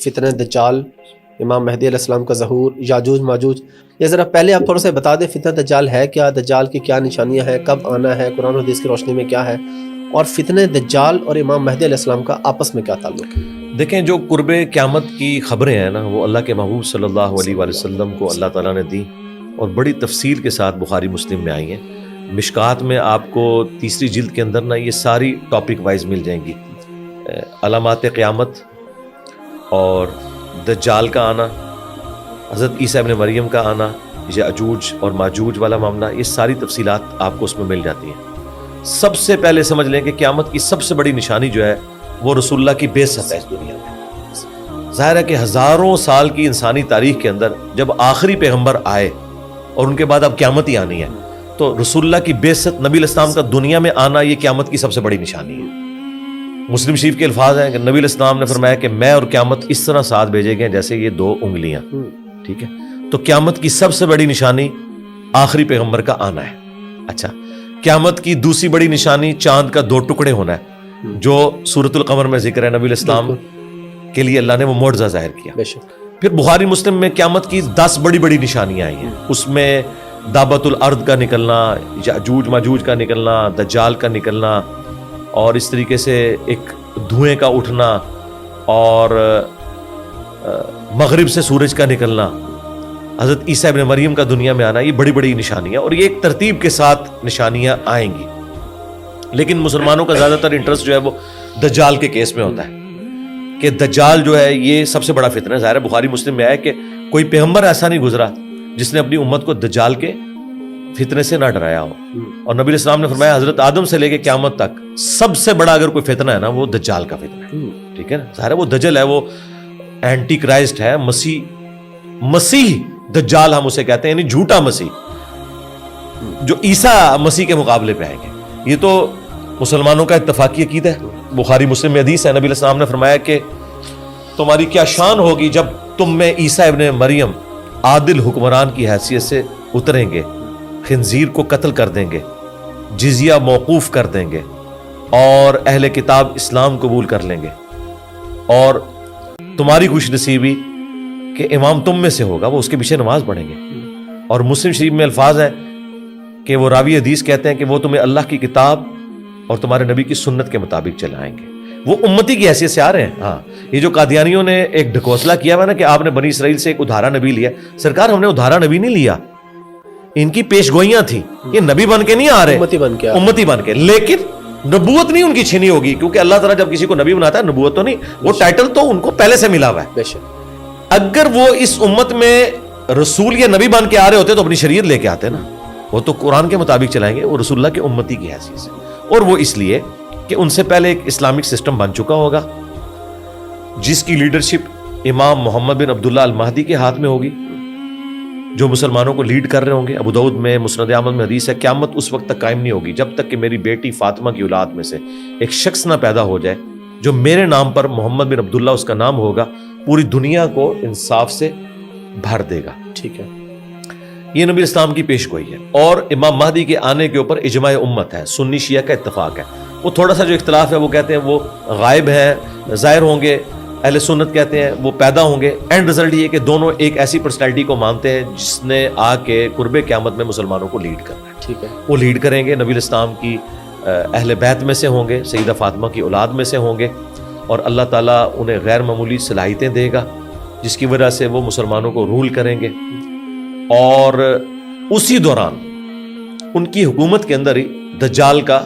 فتنہ دجال، امام مہدی علیہ السلام کا ظہور، یاجوج ماجوج، یہ ذرا پہلے آپ تھوڑا سا بتا دیں فتنہ دجال ہے کیا، دجال کی کیا نشانیاں ہیں، کب آنا ہے، قرآن و حدیث کی روشنی میں کیا ہے، اور فتنہ دجال اور امام مہدی علیہ السلام کا آپس میں کیا تعلق ہے؟ دیکھیں، جو قرب قیامت کی خبریں ہیں نا، وہ اللہ کے محبوب صلی اللہ علیہ وآلہ وسلم کو اللہ تعالیٰ نے دی اور بڑی تفصیل کے ساتھ بخاری مسلم میں آئی ہیں۔ مشکات میں آپ کو تیسری جلد کے اندر نا یہ ساری ٹاپک وائز مل جائیں گی، علامات قیامت اور دجال کا آنا، حضرت عیسیٰ ابن مریم کا آنا، یاجوج اور ماجوج والا معاملہ، یہ ساری تفصیلات آپ کو اس میں مل جاتی ہیں۔ سب سے پہلے سمجھ لیں کہ قیامت کی سب سے بڑی نشانی جو ہے وہ رسول اللہ کی بعثت ہے اس دنیا میں۔ ظاہر ہے کہ ہزاروں سال کی انسانی تاریخ کے اندر جب آخری پیغمبر آئے اور ان کے بعد اب قیامت ہی آنی ہے، تو رسول اللہ کی بعثت، نبی علیہ السلام کا دنیا میں آنا، یہ قیامت کی سب سے بڑی نشانی ہے۔ مسلم شریف کے الفاظ ہیں کہ نبی علیہ السلام نے فرمایا کہ میں اور قیامت اس طرح ساتھ بھیجے گئے جیسے یہ دو انگلیاں، ٹھیک ہے؟ تو قیامت کی سب سے بڑی نشانی آخری پیغمبر کا آنا ہے۔ اچھا، قیامت کی دوسری بڑی نشانی چاند کا دو ٹکڑے ہونا ہے، جو سورۃ القمر میں ذکر ہے، نبی علیہ السلام کے لیے اللہ نے وہ معجزہ ظاہر کیا۔ پھر بخاری مسلم میں قیامت کی 10 بڑی بڑی نشانیاں آئی ہیں، اس میں دابۃ الارض کا نکلنا، یاجوج ماجوج کا نکلنا، دجال کا نکلنا، اور اس طریقے سے ایک دھوئیں کا اٹھنا، اور مغرب سے سورج کا نکلنا، حضرت عیسیٰ ابن مریم کا دنیا میں آنا، یہ بڑی بڑی نشانیاں، اور یہ ایک ترتیب کے ساتھ نشانیاں آئیں گی۔ لیکن مسلمانوں کا زیادہ تر انٹرسٹ جو ہے وہ دجال کے کیس میں ہوتا ہے کہ دجال جو ہے یہ سب سے بڑا فتنہ ہے۔ ظاہر ہے بخاری مسلم میں آیا کہ کوئی پیغمبر ایسا نہیں گزرا جس نے اپنی امت کو دجال کے فتنے سے نہ ڈرایا ہو، اور نبی علیہ السلام نے فرمایا حضرت آدم سے لے کے قیامت تک سب سے بڑا اگر کوئی فتنہ ہے نا، وہ دجال کا فتنہ ہے، ٹھیک ہے نا؟ ظاہر ہے وہ دجل ہے، وہ اینٹی کرائسٹ ہے، مسیح دجال ہم اسے کہتے ہیں، یعنی جھوٹا مسیح جو عیسیٰ مسیح کے مقابلے پہ آئیں گے۔ یہ تو مسلمانوں کا اتفاقی عقیدہ ہے۔ بخاری مسلم میں حدیث ہے، نبی علیہ السلام نے فرمایا کہ تمہاری کیا شان ہوگی جب تم میں عیسیٰ ابن مریم عادل حکمران کی حیثیت سے اتریں گے، خنزیر کو قتل کر دیں گے، جزیہ موقوف کر دیں گے، اور اہل کتاب اسلام قبول کر لیں گے، اور تمہاری خوش نصیبی کہ امام تم میں سے ہوگا، وہ اس کے پیچھے نماز پڑھیں گے۔ اور مسلم شریف میں الفاظ ہیں کہ وہ راوی حدیث کہتے ہیں کہ وہ تمہیں اللہ کی کتاب اور تمہارے نبی کی سنت کے مطابق چلائیں گے۔ وہ امتی کی حیثیت سے آ رہے ہیں۔ ہاں، یہ جو قادیانیوں نے ایک ڈھکوسلہ کیا ہوا نا کہ آپ نے بنی اسرائیل سے ایک ادھارا نبی لیا، سرکار ہم نے ادھارا نبی نہیں لیا، ان کی پیش گوئیاں تھیں، یہ نبی بن کے نہیں آ رہے، امتی بن کے، لیکن نبوت نہیں ان کی چھینی ہوگی، کیونکہ اللہ تعالیٰ جب کسی کو نبی بناتا ہے نبوت تو نہیں، وہ ٹائٹل تو ان کو پہلے سے ملا ہوا ہے۔ اگر وہ اس امت میں رسول یا نبی بن کے آ رہے ہوتے تو اپنی شریعت لے کے آتے نا، وہ تو قرآن کے مطابق چلائیں گے، وہ رسول اللہ کے امتی کی حیثیت سے، اور وہ اس لیے کہ ان سے پہلے ایک اسلامک سسٹم بن چکا ہوگا جس کی لیڈرشپ امام محمد بن عبداللہ المہدی کے ہاتھ میں ہوگی، جو مسلمانوں کو لیڈ کر رہے ہوں گے۔ ابو داؤد میں مسند احمد میں حدیث ہے، قیامت اس وقت تک قائم نہیں ہوگی جب تک کہ میری بیٹی فاطمہ کی اولاد میں سے ایک شخص نہ پیدا ہو جائے جو میرے نام پر محمد بن عبداللہ اس کا نام ہوگا، پوری دنیا کو انصاف سے بھر دے گا، ٹھیک ہے؟ یہ نبی اسلام کی پیش گوئی ہے، اور امام مہدی کے آنے کے اوپر اجماع امت ہے، سنی شیعہ کا اتفاق ہے۔ وہ تھوڑا سا جو اختلاف ہے وہ کہتے ہیں وہ غائب ہیں، ظاہر ہوں گے، اہل سنت کہتے ہیں وہ پیدا ہوں گے۔ اینڈ رزلٹ یہ کہ دونوں ایک ایسی پرسنالٹی کو مانتے ہیں جس نے آ کے قرب قیامت میں مسلمانوں کو لیڈ کرنا ہے، ٹھیک ہے؟ وہ لیڈ کریں گے، نبی الاسلام کی اہل بیت میں سے ہوں گے، سیدہ فاطمہ کی اولاد میں سے ہوں گے، اور اللہ تعالیٰ انہیں غیر معمولی صلاحیتیں دے گا جس کی وجہ سے وہ مسلمانوں کو رول کریں گے، اور اسی دوران ان کی حکومت کے اندر ہی دجال کا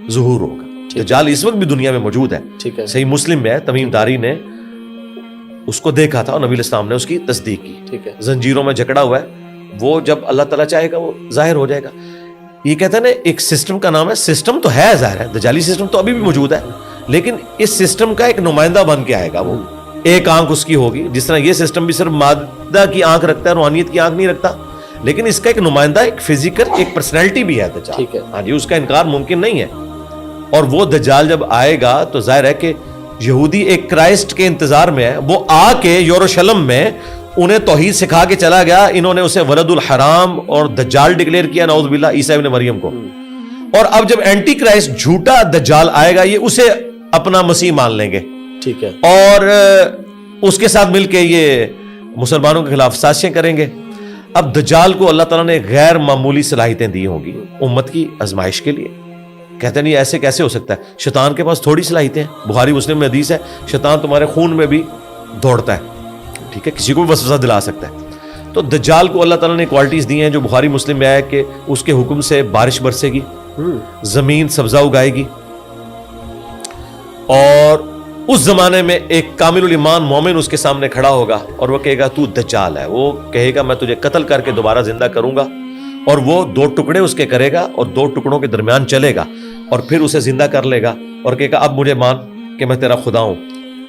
ظہور ہوگا۔ دجال اس وقت بھی دنیا میں موجود ہے، صحیح مسلم میں تمیم داری نے اس کو دیکھا تھا اور نبی الاسلام نے اس کی تصدیق کی، زنجیروں میں جکڑا ہوا ہے، وہ جب اللہ تعالیٰ چاہے گا وہ ظاہر ہو جائے گا۔ یہ کہتے ہیں نا ایک سسٹم کا نام ہے، سسٹم تو ہے ظاہر ہے، دجالی سسٹم تو ابھی بھی موجود ہے، لیکن اس سسٹم کا ایک نمائندہ بن کے آئے گا، وہ ایک آنکھ اس کی ہوگی، جس طرح یہ سسٹم بھی صرف مادہ کی آنکھ رکھتا ہے، روحانیت کی آنکھ نہیں رکھتا، لیکن اس کا ایک نمائندہ، ایک فزیکل، ایک پرسنالٹی بھی ہے دجال، ہاں جی، اس کا انکار ممکن نہیں ہے۔ اور وہ دجال جب آئے گا تو ظاہر ہے کہ یہودی ایک کرائسٹ کے انتظار میں ہے، وہ آ کے یروشلم میں انہیں توحید سکھا کے چلا گیا، انہوں نے اسے ولد الحرام اور دجال ڈکلیئر کیا، نعوذ باللہ، عیسیٰ ابن مریم کو۔ اور اب جب اینٹی کرائسٹ جھوٹا دجال آئے گا، یہ اسے اپنا مسیح مان لیں گے، ٹھیک ہے؟ اور اس کے ساتھ مل کے یہ مسلمانوں کے خلاف سازشیں کریں گے. اب دجال کو اللہ تعالیٰ نے غیر معمولی صلاحیتیں دی ہوں گی امت کی آزمائش کے لیے. کہتے نہیں ایسے کیسے ہو سکتا ہے, شیطان کے پاس تھوڑی صلاحیتیں ہیں. بخاری مسلم میں حدیث ہے شیطان تمہارے خون میں بھی دوڑتا ہے, ٹھیک ہے, کسی کو بھی وسوسہ دلا سکتا ہے. تو دجال کو اللہ تعالیٰ نے کوالٹیز دی ہیں جو بخاری مسلم میں آیا کہ اس کے حکم سے بارش برسے گی, زمین سبزہ اگائے گی, اور اس زمانے میں ایک کامل الایمان مومن اس کے سامنے کھڑا ہوگا اور وہ کہے گا تو دجال ہے. وہ کہے گا میں تجھے قتل کر کے دوبارہ زندہ کروں گا, اور وہ 2 ٹکڑے اس کے کرے گا اور 2 ٹکڑوں کے درمیان چلے گا اور پھر اسے زندہ کر لے گا اور کہے گا اب مجھے مان کہ میں تیرا خدا ہوں.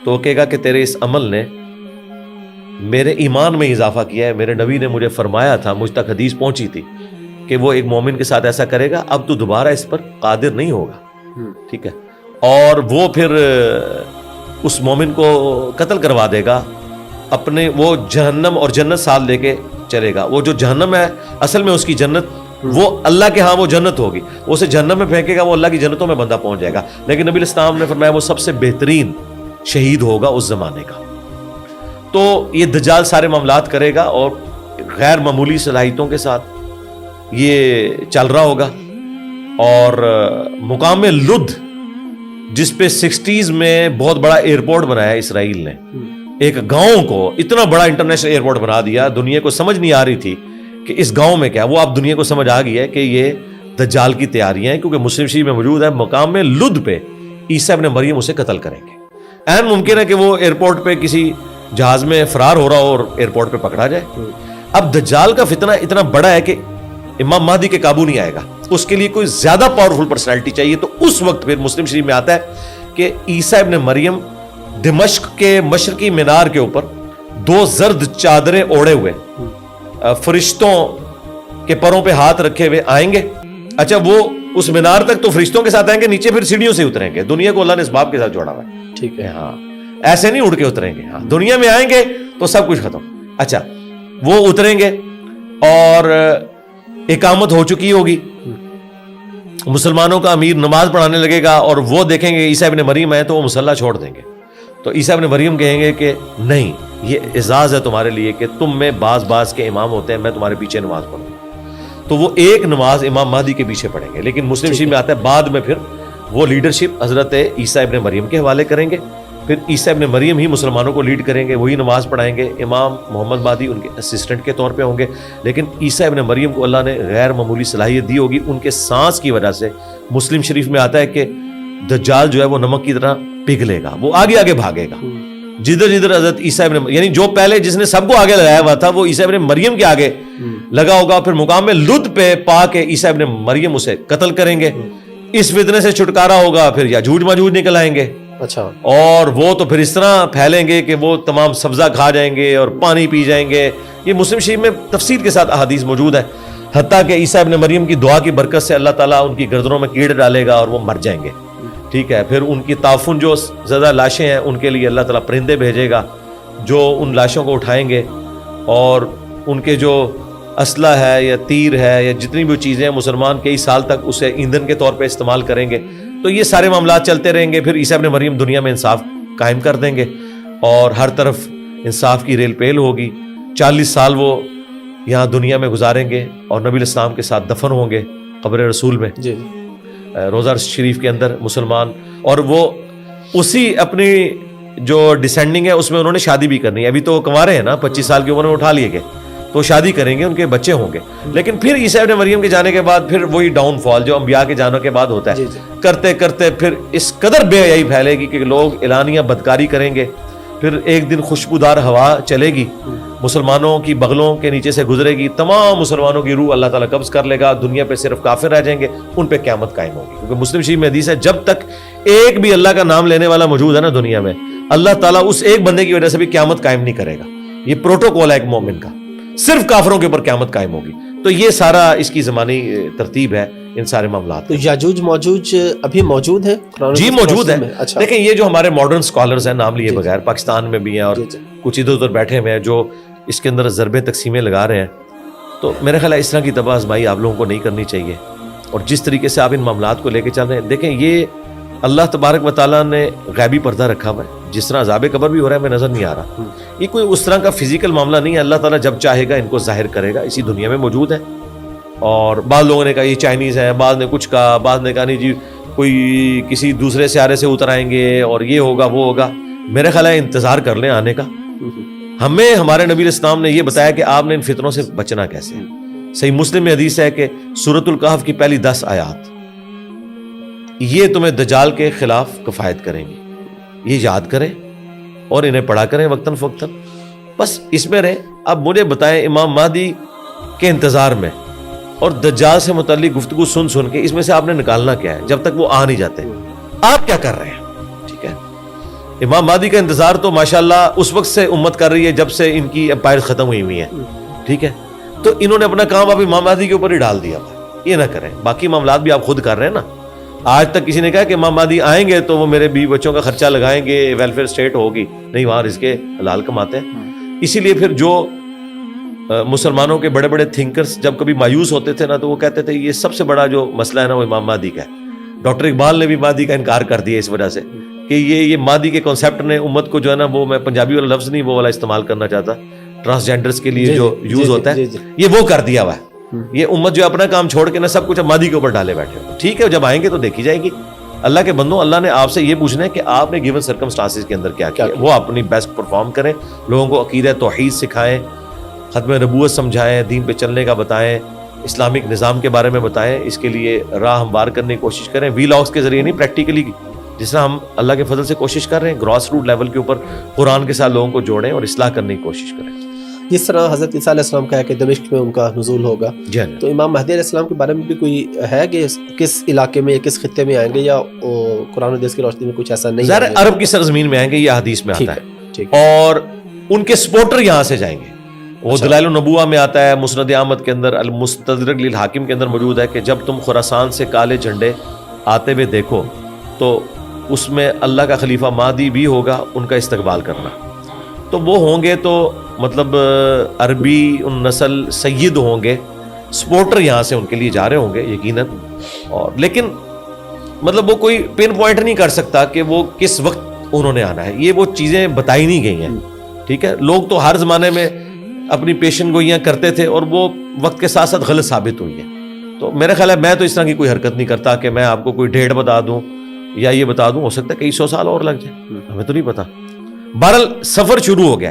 تو وہ کہے گا کہ تیرے اس عمل نے میرے ایمان میں اضافہ کیا ہے, میرے نبی نے مجھے فرمایا تھا, مجھ تک حدیث پہنچی تھی کہ وہ ایک مومن کے ساتھ ایسا کرے گا, اب تو دوبارہ اس پر قادر نہیں ہوگا, ٹھیک ہے. اور وہ پھر اس مومن کو قتل کروا دے گا, اپنے وہ جہنم اور جنت ساتھ لے کے چلے گا. وہ جو جہنم ہے اصل میں اس کی جنت, وہ اللہ کے ہاں وہ جنت ہوگی, وہ اسے جہنم میں پھینکے گا, وہ اللہ کی جنتوں میں بندہ پہنچ جائے گا. لیکن نبی علیہ السلام نے فرمایا وہ سب سے بہترین شہید ہوگا اس زمانے کا. تو یہ دجال سارے معاملات کرے گا اور غیر معمولی صلاحیتوں کے ساتھ یہ چل رہا ہوگا. اور مقام لد جس پہ 60s میں بہت بڑا ایئرپورٹ بنایا اسرائیل نے, ایک گاؤں کو اتنا بڑا انٹرنیشنل ایئرپورٹ بنا دیا, دنیا کو سمجھ نہیں آ رہی تھی کہ اس گاؤں میں کیا, وہ اب دنیا کو سمجھ آ گئی ہے کہ یہ دجال کی تیاریاں ہیں, کیونکہ مسلم شریف میں موجود ہے مقام لد پہ عیسیٰ ابن مریم اسے قتل کریں گے. عین ممکن ہے کہ وہ ایئرپورٹ پہ کسی جہاز میں فرار ہو رہا ہو اور ایئرپورٹ پہ پکڑا جائے. اب دجال کا فتنہ اتنا بڑا ہے کہ امام مہدی کے قابو نہیں آئے گا, اس کے لیے کوئی زیادہ پاورفل پرسنالٹی چاہیے. تو اس وقت پھر مسلم شریف میں آتا ہے کہ عیسیٰ ابن مریم دمشق کے مشرقی مینار کے اوپر 2 زرد چادریں اوڑے ہوئے فرشتوں کے پروں پہ ہاتھ رکھے ہوئے آئیں گے. اچھا وہ اس مینار تک تو فرشتوں کے ساتھ آئیں گے, نیچے پھر سیڑھیوں سے اتریں گے. دنیا کو اللہ نے اس باپ کے ساتھ جوڑا ہوا ہے, ٹھیک ہے, ہاں ایسے نہیں اڑ کے اتریں گے, ہاں دنیا میں آئیں گے تو سب کچھ ختم. اچھا وہ اتریں گے اور اقامت ہو چکی ہوگی, مسلمانوں کا امیر نماز پڑھانے لگے گا اور وہ دیکھیں گے عیسیٰ ابن مریم ہے تو وہ مصلی چھوڑ دیں گے. تو عیسیٰ ابن مریم کہیں گے کہ نہیں, یہ اعزاز ہے تمہارے لیے کہ تم میں بعض کے امام ہوتے ہیں, میں تمہارے پیچھے نماز پڑھوں. تو وہ ایک نماز امام مہدی کے پیچھے پڑھیں گے. لیکن مسلم شریف میں آتا ہے بعد میں پھر وہ لیڈرشپ حضرت عیسیٰ ابن مریم کے حوالے کریں گے, پھر عیسیٰ ابن مریم ہی مسلمانوں کو لیڈ کریں گے, وہی نماز پڑھائیں گے. امام محمد مہدی ان کے اسسٹنٹ کے طور پہ ہوں گے. لیکن عیسیٰ ابن مریم کو اللہ نے غیر معمولی صلاحیت دی ہوگی, ان کے سانس کی وجہ سے. مسلم شریف میں آتا ہے کہ دجال جو ہے وہ نمک کی طرح پگھلے گا, وہ آگے آگے بھاگے گا. جدھر جدھر حضرت عیسیٰ ابن یعنی جو پہلے جس نے سب کو آگے لگایا ہوا تھا وہ عیسیٰ ابن مریم کے آگے لگا ہوگا. پھر مقام لد پہ پا کے عیسیٰ ابن مریم اسے قتل کریں گے. اس فتنے سے چھٹکارا ہوگا, پھر یاجوج ماجوج نکل آئیں گے. اچھا, اور وہ تو پھر اس طرح پھیلیں گے کہ وہ تمام سبزہ کھا جائیں گے اور پانی پی جائیں گے. یہ مسلم شریف میں تفصیل کے ساتھ احادیث موجود ہے, حتیٰ کہ عیسیٰ ابن مریم کی دعا کی برکت سے اللہ تعالیٰ ان کی گردنوں میں کیڑے ڈالے گا اور وہ مر جائیں گے, ٹھیک ہے. پھر ان کی تعفن جو زیادہ لاشیں ہیں ان کے لیے اللہ تعالیٰ پرندے بھیجے گا جو ان لاشوں کو اٹھائیں گے, اور ان کے جو اسلحہ ہے یا تیر ہے یا جتنی بھی چیزیں ہیں مسلمان کئی سال تک اسے ایندھن کے طور پہ استعمال کریں گے. تو یہ سارے معاملات چلتے رہیں گے. پھر عیسیٰ ابن مریم دنیا میں انصاف قائم کر دیں گے اور ہر طرف انصاف کی ریل پیل ہوگی. 40 سال وہ یہاں دنیا میں گزاریں گے اور نبی علیہ السلام کے ساتھ دفن ہوں گے قبر رسول میں, جی, روضہ شریف کے اندر مسلمان. اور وہ اسی اپنی جو ڈسینڈنگ ہے اس میں انہوں نے شادی بھی کرنی ہے. ابھی تو کنوارے ہیں نا, 25 سال کی عمر میں اٹھا لیے گئے, تو شادی کریں گے, ان کے بچے ہوں گے. لیکن پھر عیسیٰ ابن مریم کے جانے کے بعد پھر وہی ڈاؤن فال جو انبیاء کے جانے کے بعد ہوتا ہے, کرتے کرتے پھر اس قدر بے حیائی پھیلے گی کہ لوگ اعلانیہ بدکاری کریں گے. پھر ایک دن خوشبودار ہوا چلے گی, مسلمانوں کی بغلوں کے نیچے سے گزرے گی, تمام مسلمانوں کی روح اللہ تعالیٰ قبض کر لے گا, دنیا پہ صرف کافر رہ جائیں گے, ان پہ قیامت قائم ہوگی. کیونکہ مسلم شریف میں حدیث ہے جب تک ایک بھی اللہ کا نام لینے والا موجود ہے نا دنیا میں, اللہ تعالیٰ اس ایک بندے کی وجہ سے بھی قیامت قائم نہیں کرے گا. یہ پروٹوکول ہے ایک مومن کا, صرف کافروں کے اوپر قیامت قائم ہوگی. تو یہ سارا اس کی زمانی ترتیب ہے ان سارے معاملات. تو یاجوج ماجوج ابھی موجود ہیں؟ جی موجود ہے. اچھا, دیکھیں یہ جو ہمارے ماڈرن سکالرز ہیں نام لیے بغیر, پاکستان میں بھی ہیں اور کچھ ادھر ادھر بیٹھے ہوئے ہیں جو اس کے اندر ضربیں تقسیمیں لگا رہے ہیں, تو میرا خیال ہے اس طرح کی تباہ آزمائی آپ لوگوں کو نہیں کرنی چاہیے. اور جس طریقے سے آپ ان معاملات کو لے کے چل رہے ہیں, دیکھیں یہ اللہ تبارک و تعالیٰ نے غیبی پردہ رکھا ہوا ہے. جس طرح عذاب قبر بھی ہو رہا ہے ہمیں نظر نہیں آ رہا. یہ کوئی اس طرح کا فزیکل معاملہ نہیں ہے. اللہ تعالیٰ جب چاہے گا ان کو ظاہر کرے گا. اسی دنیا میں موجود ہے. اور بعض لوگوں نے کہا یہ چائنیز ہے, بعض نے کچھ کہا, بعض نے کہا نہیں جی کوئی کسی دوسرے سیارے سے اتر آئیں گے اور یہ ہوگا وہ ہوگا. میرے خیال ہے انتظار کر لیں آنے کا. ہمیں ہمارے نبی علیہ السلام نے یہ بتایا کہ آپ نے ان فتنوں سے بچنا کیسے. صحیح مسلم میں حدیث ہے کہ سورۃ الکہف کی پہلی 10 آیات یہ تمہیں دجال کے خلاف کفایت کریں گی. یہ یاد کریں اور انہیں پڑھا کریں وقتاً فوقتاً. بس اس میں رہیں. اب مجھے بتائیں امام مہدی کے انتظار میں اور دجال سے متعلق گفتگو سن سن کے اس میں سے آپ نے نکالنا کیا ہے جب تک وہ آ نہیں جاتے؟ آپ کیا کر رہے ہیں؟ ٹھیک ہے, امام مہدی کا انتظار تو ماشاءاللہ اس وقت سے امت کر رہی ہے جب سے ان کی امپائر ختم ہوئی ہوئی ہیں. ٹھیک ہے, تو انہوں نے اپنا کام اب امام مہدی کے اوپر ہی ڈال دیا. یہ نہ کریں. باقی معاملات بھی آپ خود کر رہے ہیں نا. آج تک کسی نے کہا کہ امام مہدی آئیں گے تو وہ میرے بیوی بچوں کا خرچہ لگائیں گے, ویلفیئر اسٹیٹ ہوگی. نہیں, وہاں رزق حلال کماتے ہیں. اسی لیے پھر جو مسلمانوں کے بڑے بڑے تھنکرز جب کبھی مایوس ہوتے تھے نا تو وہ کہتے تھے یہ سب سے بڑا جو مسئلہ ہے نا وہ امام مہدی کا ہے. ڈاکٹر اقبال نے بھی مہدی کا انکار کر دیا اس وجہ سے کہ یہ مہدی کے کانسیپٹ نے امت کو جو ہے نا وہ, میں پنجابی والا لفظ نہیں وہ والا استعمال کرنا چاہتا, ٹرانسجینڈرز کے لیے جو یوز ہوتا ہے یہ وہ کر دیا ہوا ہے. یہ امت جو اپنا کام چھوڑ کے نا سب کچھ مہدی کے اوپر ڈالے بیٹھے. ٹھیک ہے, جب آئیں گے تو دیکھی جائے گی. اللہ کے بندوں, اللہ نے آپ سے یہ پوچھنا ہے کہ آپ نے گیون سرکمسٹانسز کے اندر کیا کیا. وہ اپنی بیسٹ پرفارم کریں, لوگوں کو عقیدہ توحید سکھائیں, ختم نبوت سمجھائیں, دین پہ چلنے کا بتائیں, اسلامک نظام کے بارے میں بتائیں. اس کے لیے راہ ہموار کرنے کی کوشش کریں. وی لاگس کے ذریعے نہیں, پریکٹیکلی جس طرح ہم اللہ کے فضل سے کوشش کر رہے ہیں گراس روٹ لیول کے اوپر قرآن کے ساتھ لوگوں کو جوڑیں اور اصلاح کرنے کی کوشش کریں. جس طرح حضرت عیسیٰ علیہ السلام کا ہے کہ دمشق میں ان کا نزول ہوگا, تو امام مہدی علیہ السلام کے بارے میں بھی کوئی ہے کہ کس علاقے میں کس خطے میں آئیں گے, یا قرآن و حدیث کی روشنی میں کچھ ایسا نہیں ہے؟ عرب کی سرزمین میں آئیں گے, یہ حدیث میں آتا ہے. اور ان کے سپورٹر یہاں سے جائیں گے. وہ دلائل النبوہ میں آتا ہے, مسند احمد کے اندر, المستدرک للحاکم کے اندر موجود ہے کہ جب تم خراسان سے کالے جھنڈے آتے ہوئے دیکھو تو اس میں اللہ کا خلیفہ مہدی بھی ہوگا, ان کا استقبال کرنا. تو وہ ہوں گے تو مطلب عربی ان نسل سید ہوں گے, سپورٹر یہاں سے ان کے لیے جا رہے ہوں گے یقیناً. اور لیکن مطلب وہ کوئی پن پوائنٹ نہیں کر سکتا کہ وہ کس وقت انہوں نے آنا ہے. یہ وہ چیزیں بتائی نہیں گئی ہیں. ٹھیک ہے, لوگ تو ہر زمانے میں اپنی پیشن گوئیاں کرتے تھے اور وہ وقت کے ساتھ ساتھ غلط ثابت ہوئی ہیں. تو میرا خیال ہے میں تو اس طرح کی کوئی حرکت نہیں کرتا کہ میں آپ کو کوئی ڈیٹ بتا دوں یا یہ بتا دوں. ہو سکتا ہے کئی 100 سال اور لگ جائے, ہمیں تو نہیں پتا. بہرحال سفر شروع ہو گیا.